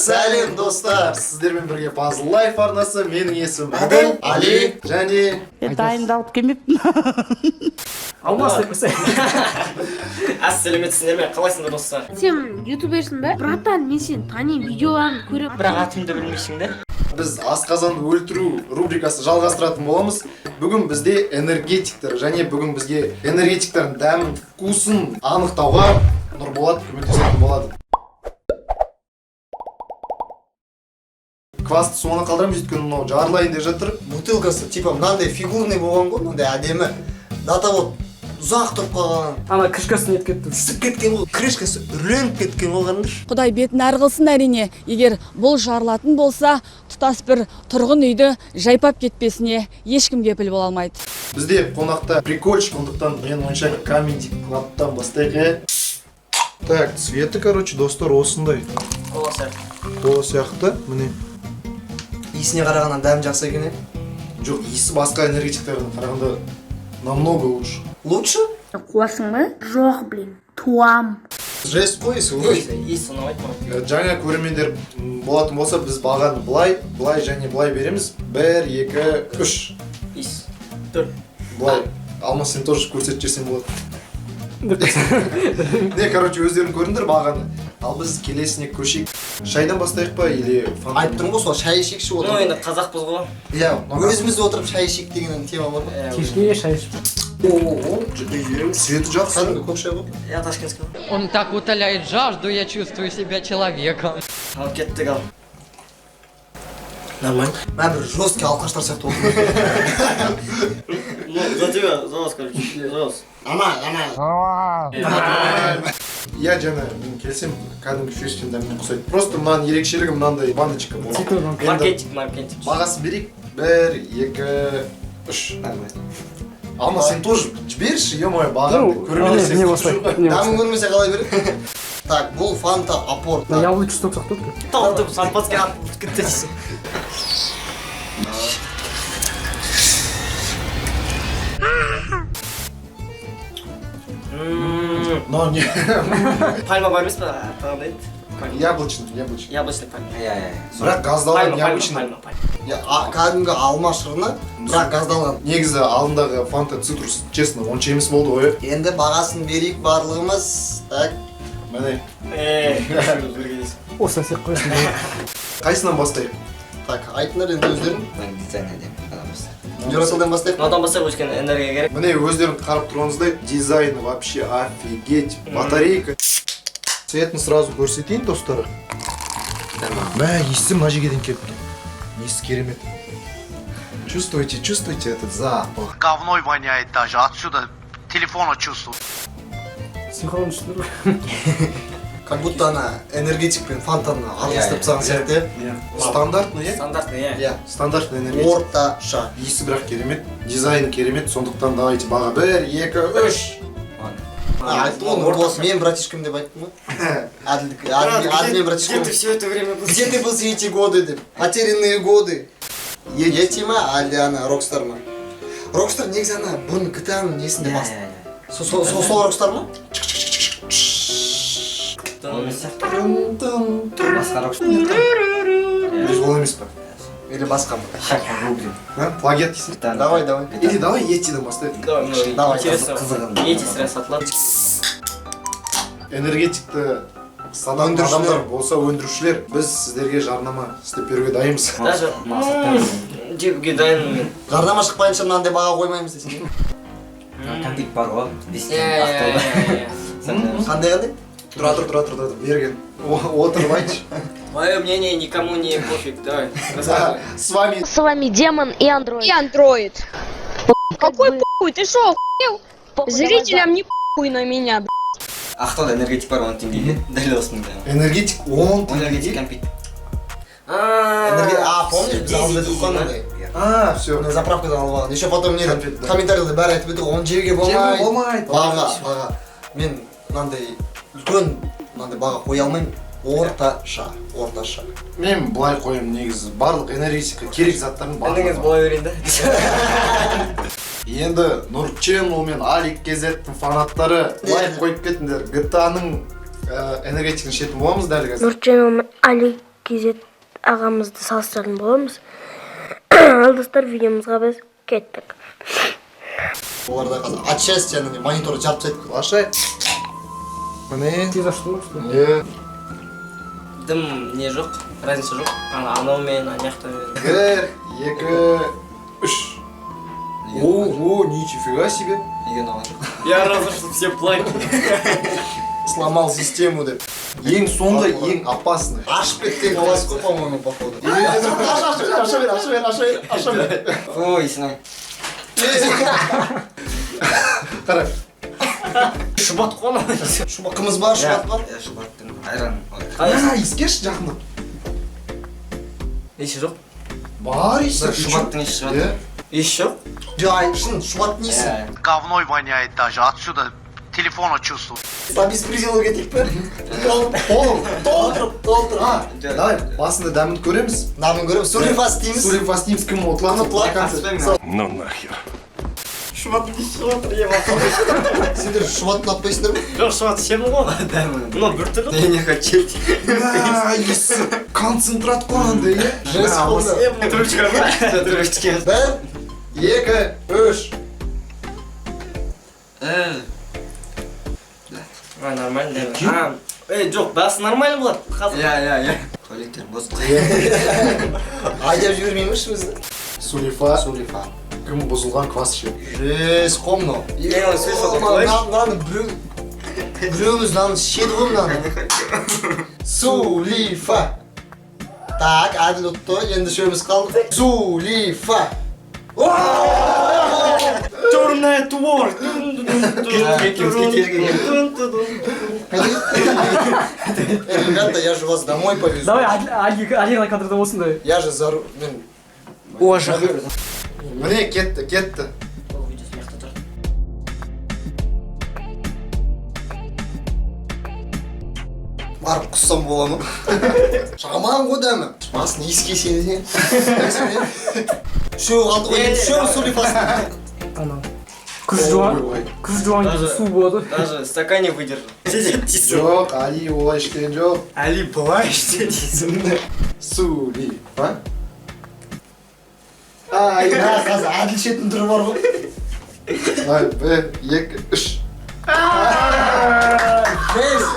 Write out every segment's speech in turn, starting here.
Сәлем достар, сіздермен бірге Puzzle Life арнасы, менің есімім Әділ, Али және дайындалып келмеппін. Алмас деп қойсай. Сәлеметсіздер ме? Қалайсыңдар достар? Сен ютуберсің ба? Братан, мен сен тани видеоларын көріп. Бірақ атымды білмейсің де. біз асқазанды өлтіру рубрикасы жалғастыратын боламыз. Бүгін бізде энергетиктер және бүгін бізге энергетиктердің дәмін, вкусын анықтауға Нұрболат көмектесетін болады. Квасты соңына қалдырамыз, өйткені мынау жарылайын деп жатыр. Бутылкасы типа мынандай фигурный болған ғой, мындай әдемі. Дата вот ұзақ тұрып қалған. Ана крышкасын нетіп кетті. Түсіп кеткен ғой, крышкасы үрленіп кеткен болғандар. Құдай бетін әрі қылсын әрине. Егер бұл жарылатын болса, тұтас бір тұрғын үйді жайпап кетпесіне ешкім кепіл бола алмайды. Бізде қонақта прикольчик, ондықтан мен ойынша Comedy Club'тан бастайық. Так, цветі, короче, достар, осындай. Кола сияқты, міне. Иісіне қарағаннан дәм жақсы екен. Жоқ, иісі басқа энергетиктерден қарағанда намного лучше. Лучше? Қуасың ба? Жоқ, блин, туам. Жест қойсы, ой. Иіс ұнамайды. Жаңа көрермендер болатын болса, біз бағаны былай және былай береміз. 1, 2, 3. Иіс. 4. Былай. Алмас, сен тоже көрсетіп жерсен болады. Не, короче, өздерің көріңдер бағаны. Ал біз келесіне көшейік. Шайдан бастайық па, или фантом? Айтып тұрмын ғой, сол шай ішекші Ну, отырып. енді қазақпыз ғой. Иә, Өзіміз отырып шай ішек деген тема бар ғой. Кешке шай ішіп. Светі жақсы. Кәдімгі көк шай ғой. Я ташкентский. Он так утоляет жажду, я чувствую себя человеком. Ал кеттік ал. Нормально. Мен бір жесткий алқаштар сияқты отырмын. Ну, за тебя, за вас, короче, за вас. Я жаңа мен келсем, кәдімгі фьюстен дәмін құсайды. Просто мынаның ерекшелігі мынандай баночка болады. Маркетинг. Бағасын берейік. 1, 2, 3. Нормально. Алма, сен тоже жіберші, ё-моё, бағанды. Көрмелер не болса. Дәмін көрмесе қалай береді? Так, бұл фанта апорт. Яблочный штук сақтап тұр. Талдым, шампанский атып күттесің. Но не... Пальма бар емес па? Тағында еді. Яблочный. Яблочный пальма. Бірақ газдалған необычный. Кәдімгі алма шырыны, бірақ газдалған. Негізі алдындағы фанта цитрус, честно, онша емес болды ғой. Енді бағасын берейік барлығымыз. Так. Міне. Осы сек қойсын. Қайсынан бастайық? Так, айтыңдар енді өздерің. Мен дизайн әдем. Дюрасылдан бастайық. Мынадан бастайық, өйткені энергия керек. Міне өздерің қарап тұрғаныңыздай, дизайны вообще офигеть. Батарейка. Цветін сразу көрсетейін, достары. Мә, есі мына жегеден келіп тұр. Есі керемет. Чувствуйте этот запах. Говной воняет даже, отсюда телефона чувствую. Синхронный штук. Как будто ана энергетик пен фантаны араластырып тастаған сияқты. Стандартный, иә? Стандартный, иә. Иә. Стандартный энергетик. Орташа. Есі бірақ керемет, дизайны керемет, сондықтан давайте баға 1, 2, 3. Айтты ғой, Нұрболат, мен братишкам деп айттым ғой. Әділ мен братишкам. Где ты все это время был? Где ты был все эти годы деп? Потерянные годы. Ети ма, әлде ана Rockstar ма? Rockstar негізі ана бұрын GTA-ның несінде басты. Сол Rockstar ма? Басқа Rockstar. Біз ол емес па? Или басқа ма? Плагиат дейсің? Давай. Или давай Етиден бастайық. Давай, интересно. Ети сірә сатылады. Энергетикті санаған адамдар болса өндірушілер, біз сіздерге жарнама істеп беруге дайынбыз. Даже жеуге дайынмын. Жарнама шықпайынша мынандай баға қоймаймыз десең. Кәмпит бар ғой. Қандай? Тұра, берген. Отырып айтшы. Мое мнение никому не пофиг, давай, рассказывай. С вами демон и андроид. Какой похуй? Ты шо, охуел? Зрителям не похуй на меня, блядь. Ақтауда энергетик бар 10 теңгеге, дәл осының да. Энергетик 10 Энергетик кәмпит. Помнишь, біз алып едік қой? Все. Заправкадан алып алған. Еще потом не комментарияда бәрі айтып еді, оны жеуге болмайды. Баға. Мен мынандай үлкен мынандай баға қоя алмаймын. Орташа. Мен былай қоям негізі, барлық энергетика керек заттарын Әніңіз бола берейін да. Енді Нұр Channel мен Алик KZ-тің фанаттары лайк қойып кетіңдер. GTA-ның энергетикін шетін боламыз дәл қазір. Нұр Channel мен Али KZ ағамызды салыстыратын боламыз. Ал достар, видеомызға біз кеттік. Оларда қазір отчасти ана мониторды жабып тастайды. Ашай. Міне. Тез аштың ба, что ли? Е. Дым не жоқ, разница жоқ. Анаумен, ана жақтамен. Бір, екі, үш. Ого, нифига себе. Я разрушил все планы. Сломал систему деп. Ең соңғы, ең опасный. Ашып кеткен класс қой, по-моему, походу. Аша бер. Ой, снай. Қара. Шубат қона. Қымыз бар, шұбат бар. Шубаттың айран. Искеш жақында. Еші жоқ. Бар иісі. Шубаттың еші шығады. Еші жоқ. Жай, шын, шұбат несі? Говной воняет даже. Отсюда телефона чувствую. Без предела кетейік пе? Толтырып. Давай, басында дәмін көреміз. Намын көріп, сурифас дейміз. Сурифас дейміз, кім ұтылады? Ну нахер. Шубаттың еші шығады, ема. Сендер шұбатын атпайсыңдар ма? Жоқ, шубат ішемін ғой. Но бір түрлі. Я не хочу. Иісі концентрат қонанды, е? Жест болды. Трубочка бар. Трубочка. Бір, Екі, үш. Нормально, да. Жоқ, басы нормально болады. Я. Туалеттер бос. айдап жібермейміз бізді. Сурифа. Кім бұзылған квас ше. Жест, қомно. Мынаны біреуміз мынаны шеді ғой мынаны. Сулифа. Так, әділ ұтты, енді шөміз қалды. Сулифа. Черная твор. Ребята, я же вас домой повезу. Давай, Алина кадрда болсын да. Я же за... мен... Міне, кетті. Барып құссам бола ма? Жаман ғой дәмі. Басын иіске сенесен. Шөу қалды ғой, енді шөу сулифасын. Ана. Күз жуан кезде су болады. Даже в стакане выдержал. Жоқ, Али олай ішкен жоқ. Али былай іште дейсің. Сурифа. Қазір әділ шетін түрі бар ғой. Ай, бір, екі, үш. Жест.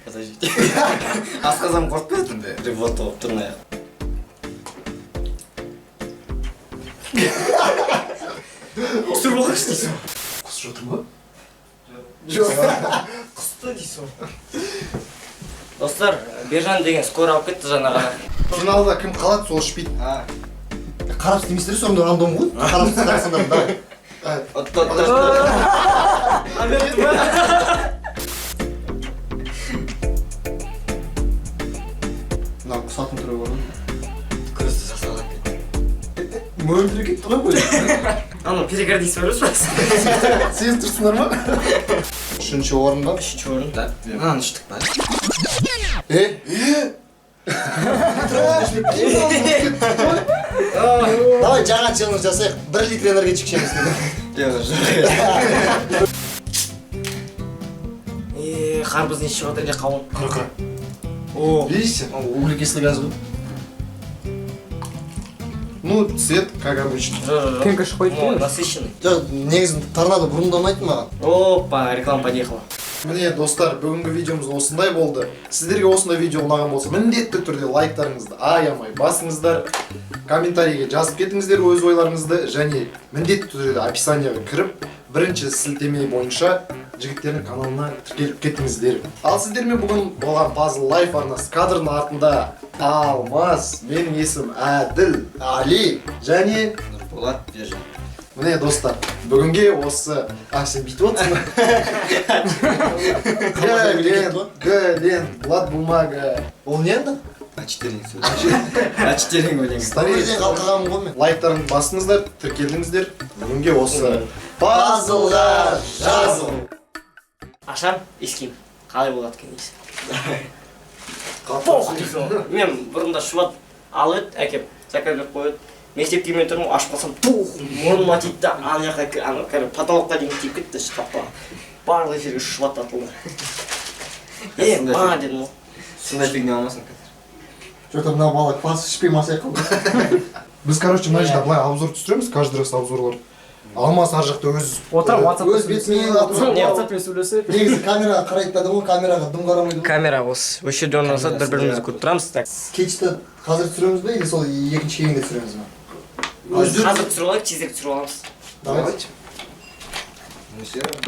Подождите. Асқазан қорқпайтын да. Ревот болып тұрмай ақ. Құсыр болған істейсің. Құс жатыр ма? Құсты дейсің. Достар, Бержан деген скоро алып кетті жаңаға. Финалда кім қалады, сол ішпейді. Қарап істемейсіздер, сонда рандом ғой. Қарап істемейсіңдер, давай. Мына құсатын түрі бар ғой. Көзді жасалған кетті. Мөлдірі кетті ғой бөлі. Ана, перегордись өріс бас. Сен тұрсыңдар ма? Үшінші орында. Үшінші орын, да. Мынаны іштік ба? Давай жаңа челлендж жасайық. 1 литр энергетик ішеміз деді. Қарбыз не ішіп отыр, қауын. Қырқы. О, Видите? Углекислый газ ғой. Ну, цвет, как обычно. Кеңкі шықпайды О, дейміз. насыщенный. Жоқ, негізін торнадо бұрында ұнайтын маған. Опа, реклама подъехала. Міне достар, бүгінгі видеомыз осындай болды. Сіздерге осындай видео ұнаған болса, міндетті түрде лайктарыңызды аямай басыңыздар, комментарийге жазып кетіңіздер өз ойларыңызды, және міндетті түрде описанияға кіріп, бірінші сілтеме бойынша жігіттердің каналына тіркеліп кетіңіздер. Ал сіздермен бүгін болған Puzzle Life арнасы кадрдың артында Алмас, менің есім Әділ, Али және Нұрболат, Бержан. міне достар, бүгінге осы... сен бүйтіп отырсың ба? Глен, блат бумага. Ол не анда? А4 А4 өлеңі. Бірден қалқығамын ғой мен. Лайктарын басыңыздар, тіркелдіңіздер. Бүгінге осы Puzzle'ға жазу. Ашам, ескеймін. Қалай болады екен дейсің. Пох дейсің. Мен бұрында шұбат алып еді, әкеп, заказ беріп қойып. мектепке келмей тұрмын, ашып қалсам, тух, мұрныма тиді да, ана жаққа, ана потолокқа дейін тиіп кетті, шкафқа. Барлық жерге ұшып ататылды. Ма дедім ғой. Сондай фигня алмасын. Что-то мына бала класс ішпей масай қылды. Біз, короче, мына жерде былай обзор түсіреміз, каждый раз обзорлар. Алмас ар жақта өз Отырып WhatsApp-та өз бетімен WhatsApp-пен сөйлесіп. негізі камераға қарайды да ғой, камераға дым қарамайды ғой. Камера осы жерде орналасса бір-бірімізді көріп тұрамыз. Так. Кешті қазір түсіреміз бе, или сол екінші кезеңде түсіреміз бе? Қазір түсіріп алайық, тезірек түсіріп аламыз. Давайте.